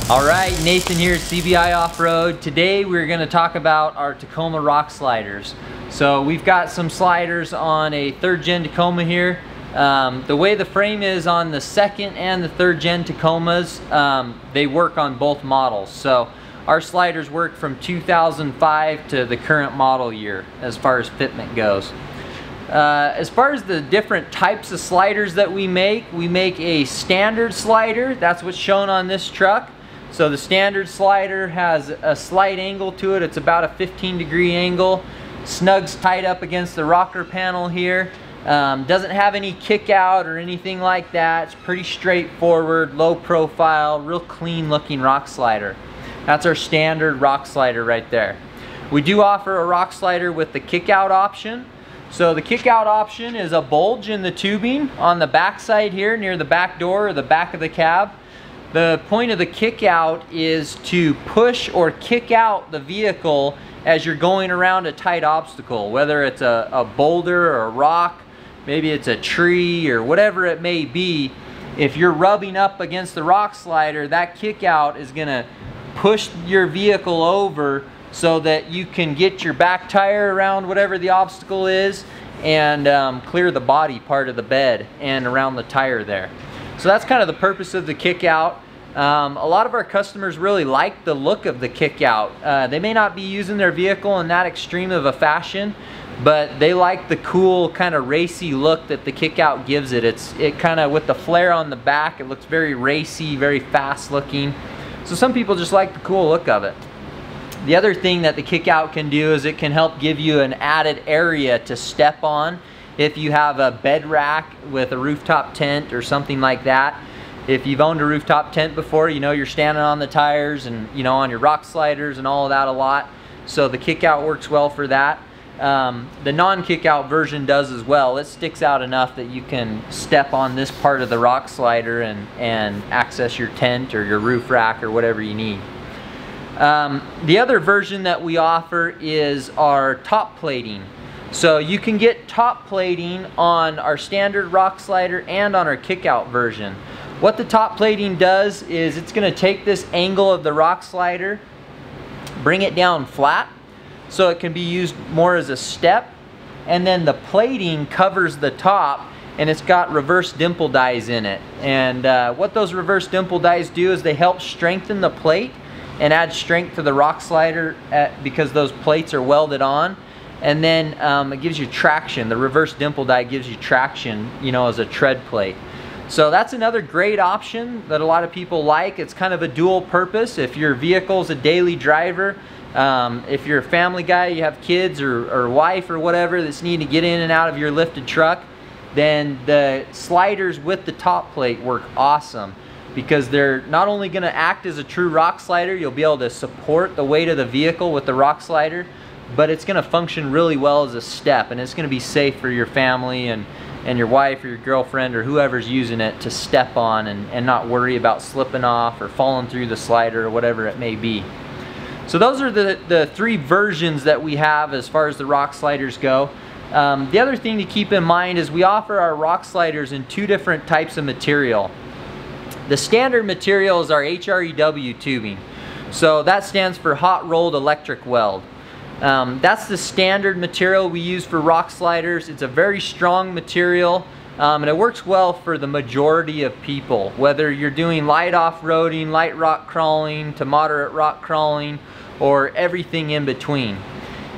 Alright, Nathan here at CBI Off-Road. Today we're going to talk about our Tacoma rock sliders. So we've got some sliders on a 3rd gen Tacoma here. The way the frame is on the 2nd and the 3rd gen Tacomas, they work on both models. So our sliders work from 2005 to the current model year as far as fitment goes. As far as the different types of sliders that we make a standard slider. That's what's shown on this truck. So the standard slider has a slight angle to it. It's about a 15-degree angle. Snugs tight up against the rocker panel here. Doesn't have any kick out or anything like that. It's pretty straightforward, low profile, real clean looking rock slider. That's our standard rock slider right there. We do offer a rock slider with the kick out option. So the kick out option is a bulge in the tubing on the back side here near the back door or the back of the cab. The point of the kick out is to push or kick out the vehicle as you're going around a tight obstacle, whether it's a boulder or a rock, maybe it's a tree or whatever it may be. If you're rubbing up against the rock slider, that kick out is going to push your vehicle over so that you can get your back tire around whatever the obstacle is and clear the body part of the bed and around the tire there. So that's kind of the purpose of the kick out. A lot of our customers really like the look of the kick out. They may not be using their vehicle in that extreme of a fashion, but they like the cool kind of racy look that the kick out gives it. It kind of, with the flare on the back, it looks very racy, very fast looking. So some people just like the cool look of it. The other thing that the kick out can do is it can help give you an added area to step on if you have a bed rack with a rooftop tent or something like that. If you've owned a rooftop tent before, you know you're standing on the tires and on your rock sliders and all of that a lot. So the kick out works well for that. The non-kick out version does as well. It sticks out enough that you can step on this part of the rock slider and access your tent or your roof rack or whatever you need. The other version that we offer is our top plating. So you can get top plating on our standard rock slider and on our kick out version. What the top plating does is it's going to take this angle of the rock slider, bring it down flat so it can be used more as a step, and then the plating covers the top and it's got reverse dimple dies in it. And what those reverse dimple dies do is they help strengthen the plate and add strength to the rock slider because those plates are welded on. And then it gives you traction. The reverse dimple die gives you traction, as a tread plate. So that's another great option that a lot of people like. It's kind of a dual purpose. If your vehicle's a daily driver, if you're a family guy, you have kids or wife or whatever that's need to get in and out of your lifted truck, then the sliders with the top plate work awesome because they're not only going to act as a true rock slider, you'll be able to support the weight of the vehicle with the rock slider, but it's going to function really well as a step, and it's going to be safe for your family and your wife or your girlfriend or whoever's using it to step on and not worry about slipping off or falling through the slider or whatever it may be. So those are the 3 versions that we have as far as the rock sliders go. The other thing to keep in mind is we offer our rock sliders in 2 different types of material. The standard material is our HREW tubing. So that stands for hot rolled electric weld. That's the standard material we use for rock sliders. It's a very strong material and it works well for the majority of people, whether you're doing light off-roading, light rock crawling to moderate rock crawling, or everything in between.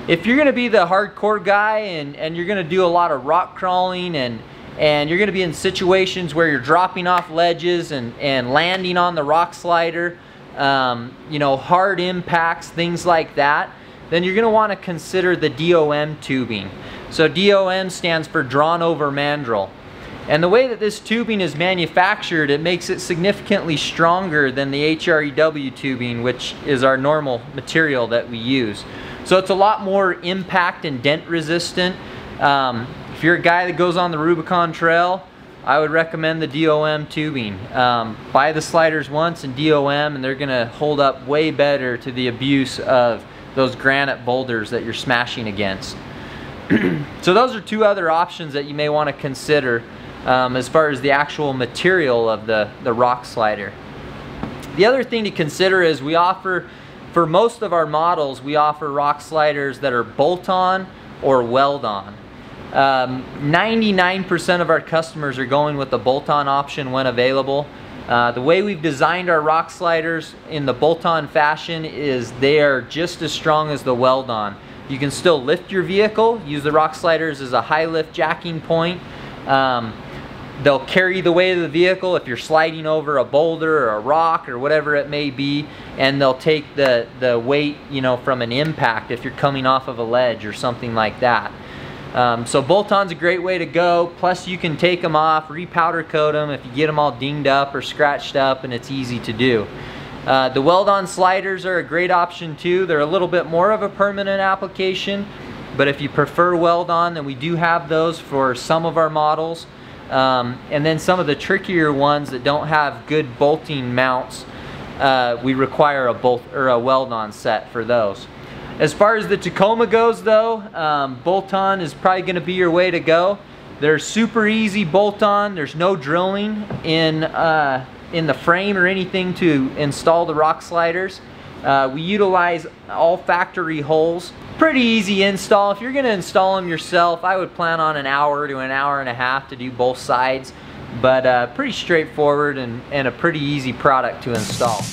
If you're going to be the hardcore guy and you're going to do a lot of rock crawling and you're going to be in situations where you're dropping off ledges and landing on the rock slider, hard impacts, things like that, then you're going to want to consider the DOM tubing. So DOM stands for drawn over mandrel. And the way that this tubing is manufactured, it makes it significantly stronger than the HREW tubing, which is our normal material that we use. So it's a lot more impact and dent resistant. If you're a guy that goes on the Rubicon Trail, I would recommend the DOM tubing. Buy the sliders once in DOM and they're going to hold up way better to the abuse of those granite boulders that you're smashing against. So those are 2 other options that you may want to consider as far as the actual material of the rock slider. The other thing to consider is we offer, for most of our models, we offer rock sliders that are bolt-on or weld-on. 99% of our customers are going with the bolt-on option when available. The way we've designed our rock sliders in the bolt-on fashion is they are just as strong as the weld-on. You can still lift your vehicle, use the rock sliders as a high lift jacking point. They'll carry the weight of the vehicle if you're sliding over a boulder or a rock or whatever it may be, and they'll take the weight, you know, from an impact if you're coming off of a ledge or something like that. So bolt-on's a great way to go. Plus you can take them off, re-powder coat them if you get them all dinged up or scratched up, and it's easy to do. The weld-on sliders are a great option too. They're a little bit more of a permanent application, but if you prefer weld-on, then we do have those for some of our models. And then some of the trickier ones that don't have good bolting mounts, we require a weld-on set for those. As far as the Tacoma goes though, bolt-on is probably going to be your way to go. They're super easy bolt-on. There's no drilling in the frame or anything to install the rock sliders. We utilize all factory holes. Pretty easy install. If you're going to install them yourself, I would plan on an hour to an hour and a half to do both sides, but pretty straightforward and a pretty easy product to install.